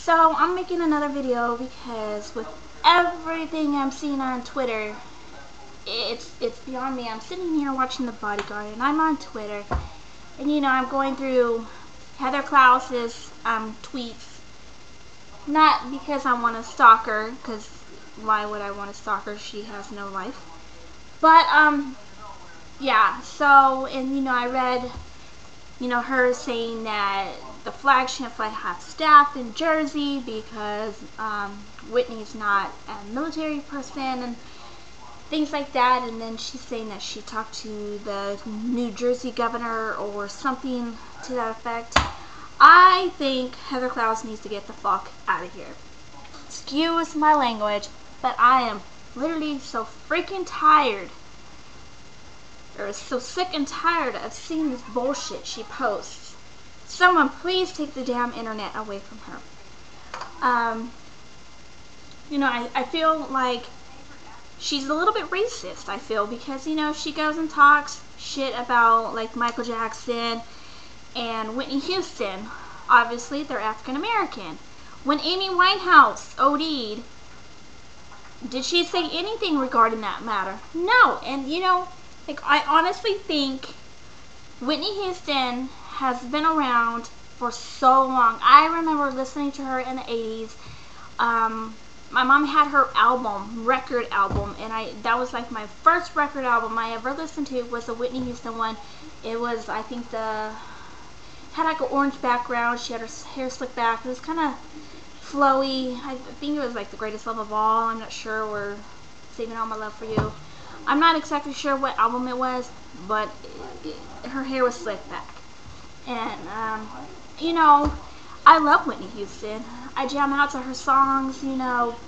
So I'm making another video because with everything I'm seeing on Twitter, it's beyond me. I'm sitting here watching The Bodyguard and I'm on Twitter, and I'm going through Heather Clouse's tweets, not because I want to stalk her, because why would I want to stalk her? She has no life. But yeah, so, and I read her saying that the flag shouldn't fly half-staffed in Jersey because Whitney's not a military person and things like that. And then she's saying that she talked to the New Jersey governor or something to that effect. I think Heather Clouse needs to get the fuck out of here. Excuse my language, but I am literally so freaking tired, or so sick and tired of seeing this bullshit she posts. Someone please take the damn internet away from her. I feel like she's a little bit racist, I feel, because, she goes and talks shit about, like, Michael Jackson and Whitney Houston. Obviously, they're African American. When Amy Winehouse OD'd, did she say anything regarding that matter? No. And, like, I honestly think Whitney Houston has been around for so long. I remember listening to her in the 80s. My mom had her record album, and that was like my first record album I ever listened to was the Whitney Houston one. It was, I think, had like an orange background. She had her hair slicked back. It was kind of flowy. I think it was like The Greatest Love of All. I'm not sure. Or Saving All My Love for You. I'm not exactly sure what album it was, but her hair was slicked back. And, I love Whitney Houston. I jam out to her songs,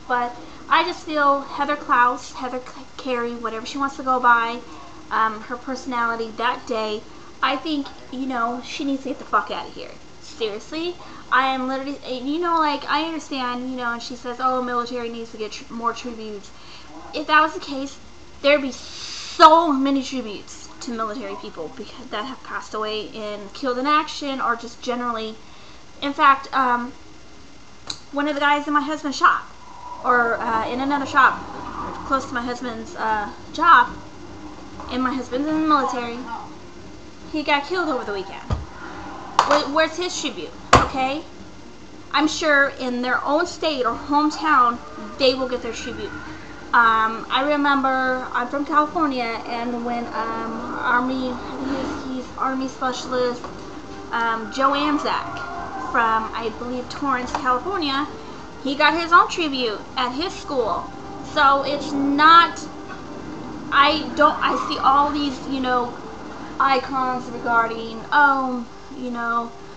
but I just feel Heather Clouse, Heather CARY, whatever she wants to go by, her personality that day, I think, she needs to get the fuck out of here. Seriously. I am literally, like, I understand, and she says, oh, military needs to get more tributes. If that was the case, there'd be so many tributes to military people that have passed away and killed in action or just generally. In fact, one of the guys in my husband's shop, or in another shop close to my husband's job, and my husband's in the military, he got killed over the weekend. Where's his tribute? Okay? I'm sure in their own state or hometown, they will get their tribute. I remember, I'm from California, and when Army, I think he's Army Specialist Joe Anzac from, I believe, Torrance, California, he got his own tribute at his school. So it's not, I see all these, icons regarding,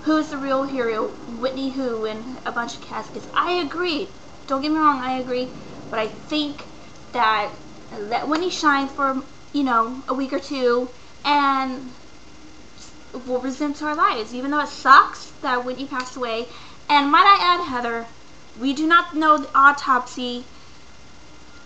who's the real hero, Whitney who, and a bunch of caskets. I agree. Don't get me wrong, I agree. But I think that let Whitney shine for, a week or two, and we'll resume to our lives, even though it sucks that Whitney passed away. And might I add, Heather, we do not know the autopsy,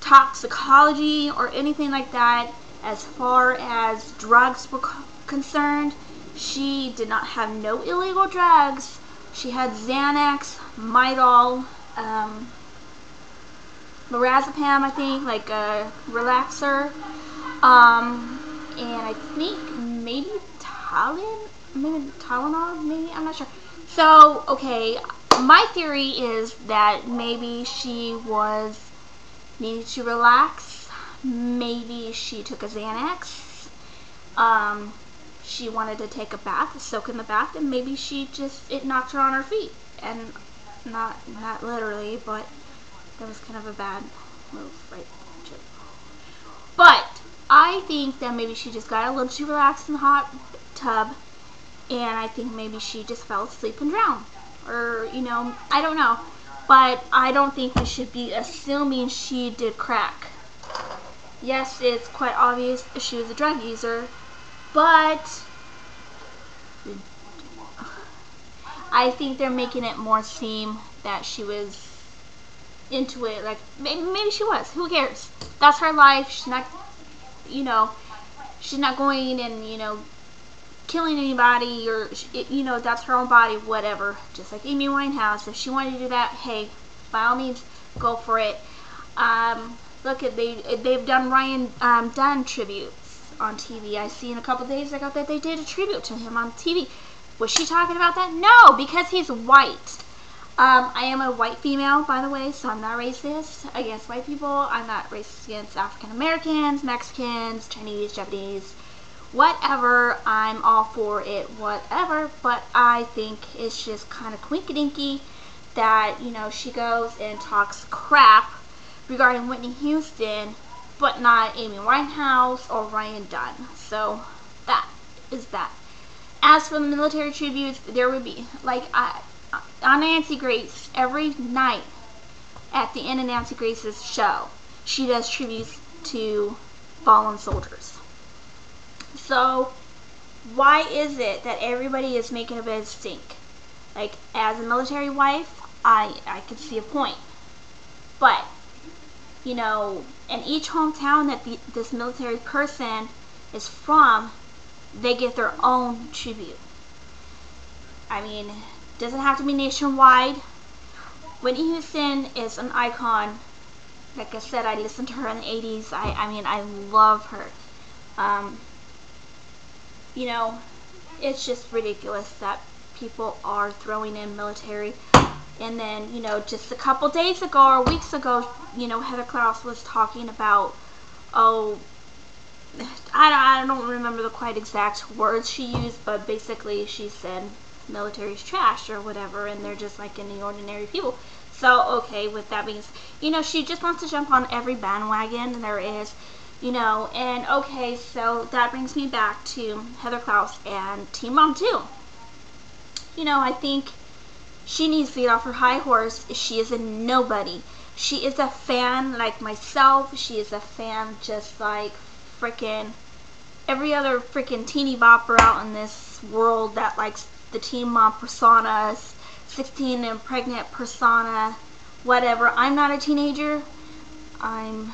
toxicology, or anything like that as far as drugs were concerned. She did not have no illegal drugs. She had Xanax, Midol, lorazepam, I think, like a relaxer, and I think maybe Tylenol, maybe, I'm not sure. So, okay, my theory is that maybe she needed to relax, maybe she took a Xanax, she wanted to take a bath, soak in the bath, and maybe it knocked her on her feet, and not literally, but that was kind of a bad move, right? But I think that maybe she just got a little too relaxed in the hot tub, and I think maybe she just fell asleep and drowned. Or, I don't know. But I don't think we should be assuming she did crack. Yes, it's quite obvious she was a drug user, but I think they're making it more seem that she was into it. Like, maybe she was. Who cares? That's her life. She's not, she's not going and, killing anybody, or you know, that's her own body, whatever. Just like Amy Winehouse, if she wanted to do that, hey, by all means, go for it. Look at they've done Ryan Dunn tributes on TV. I seen a couple days ago that they did a tribute to him on TV. Was she talking about that? No, because he's white. I am a white female, by the way, so I'm not racist against white people. I'm not racist against African Americans, Mexicans, Chinese, Japanese, whatever. I'm all for it, whatever. But I think it's just kind of quinky-dinky that, you know, she goes and talks crap regarding Whitney Houston, but not Amy Winehouse or Ryan Dunn. So that is that. As for the military tributes, there would be, like, on Nancy Grace, every night at the end of Nancy Grace's show, she does tributes to fallen soldiers. So why is it that everybody is making a big stink? Like, as a military wife, I could see a point. But, you know, in each hometown that this military person is from, they get their own tribute. I mean, doesn't have to be nationwide. Whitney Houston is an icon. Like I said, I listened to her in the 80s. I mean, I love her. You know, it's just ridiculous that people are throwing in military. And then, you know, just a couple days ago or weeks ago, you know, Heather CLOUSE was talking about, oh, I don't remember the quite exact words she used, but basically she said military's trash or whatever, and they're just like any ordinary people. So, okay, with that being, you know, she just wants to jump on every bandwagon there is, you know, and okay, so that brings me back to Heather CLOUSE and Teen Mom 2. You know, I think she needs to get off her high horse. She is a nobody. She is a fan like myself. She is a fan just like freaking every other freaking teeny bopper out in this world that likes the teen mom persona, 16 and pregnant persona, whatever. I'm not a teenager. I'm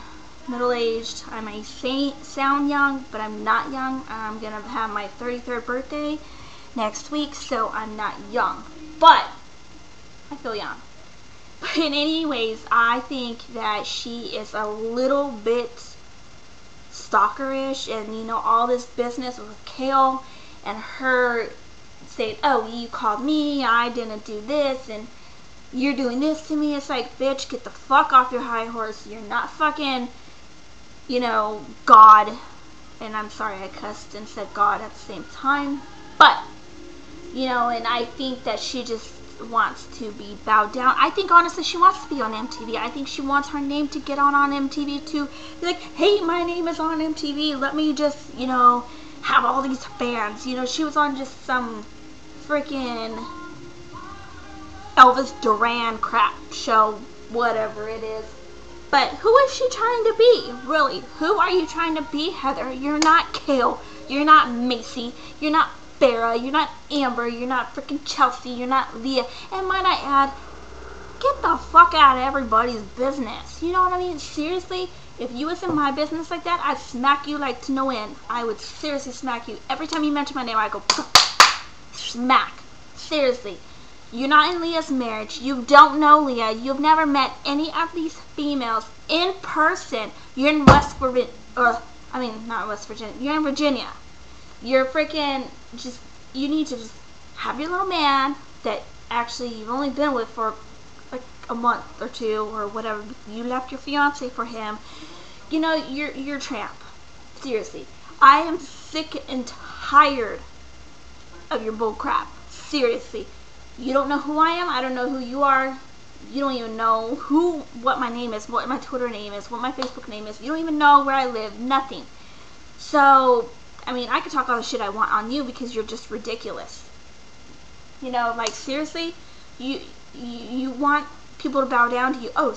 middle-aged. I may sound young, but I'm not young. I'm gonna have my 33rd birthday next week, so I'm not young, but I feel young. But anyways, I think that she is a little bit stalkerish, and you know, all this business with KAIL and her saying, oh, you called me, I didn't do this, and you're doing this to me. It's like, bitch, get the fuck off your high horse. You're not fucking, you know, God. And I'm sorry I cussed and said God at the same time, but you know, and I think that she just wants to be bowed down. I think honestly she wants to be on MTV. I think she wants her name to get on MTV too. Like, hey, my name is on MTV. Let me just, you know, have all these fans. You know, she was on just some freaking Elvis Duran crap show, whatever it is. But who is she trying to be? Really, who are you trying to be, Heather? You're not KAIL. You're not Macy. You're not Farrah, you're not Amber, you're not freaking Chelsea, you're not Leah, and might I add, get the fuck out of everybody's business. You know what I mean? Seriously, if you was in my business like that, I'd smack you like to no end. I would seriously smack you. Every time you mention my name, I go, smack. Seriously. You're not in Leah's marriage. You don't know Leah. You've never met any of these females in person. You're in West Virginia, not West Virginia, you're in Virginia. You're freaking just, you need to just have your little man that actually you've only been with for like a month or two or whatever. You left your fiance for him. You know, you're a tramp. Seriously. I am sick and tired of your bull crap. Seriously. You don't know who I am. I don't know who you are. You don't even know what my name is, what my Twitter name is, what my Facebook name is. You don't even know where I live. Nothing. So, I mean, I could talk all the shit I want on you because you're just ridiculous. You know, like, seriously, you want people to bow down to you. Oh,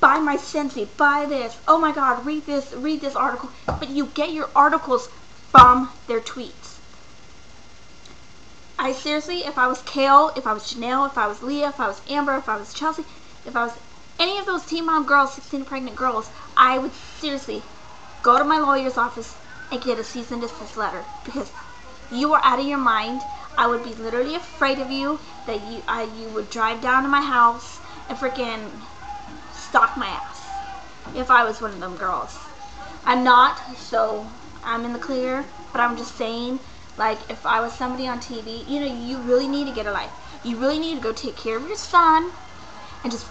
buy my Scentsy, buy this. Oh my God, read this article. But you get your articles from their tweets. I seriously, if I was KAIL, if I was Janelle, if I was Leah, if I was Amber, if I was Chelsea, if I was any of those teen mom girls, 16 pregnant girls, I would seriously go to my lawyer's office and get a cease and desist letter, because You are out of your mind. I would be literally afraid of you, that you would drive down to my house and freaking stalk my ass if I was one of them girls. I'm not, so I'm in the clear, but I'm just saying, like, if I was somebody on TV, you know, you really need to get a life. You really need to go take care of your son and just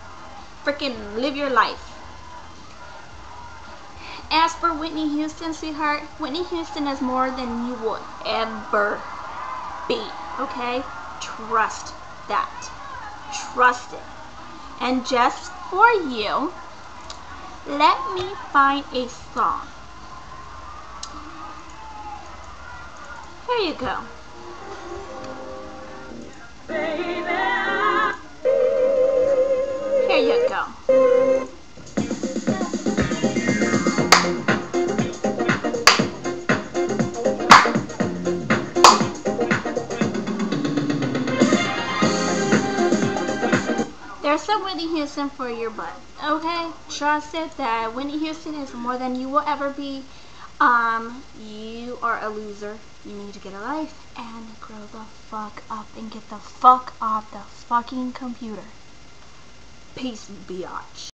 freaking live your life. As for Whitney Houston, sweetheart, Whitney Houston is more than you will ever be, okay? Trust that. Trust it. And just for you, let me find a song. Here you go. Here you go. There's some Whitney Houston for your butt, okay? Trust it that Whitney Houston is more than you will ever be. You are a loser. You need to get a life and grow the fuck up and get the fuck off the fucking computer. Peace, biatch.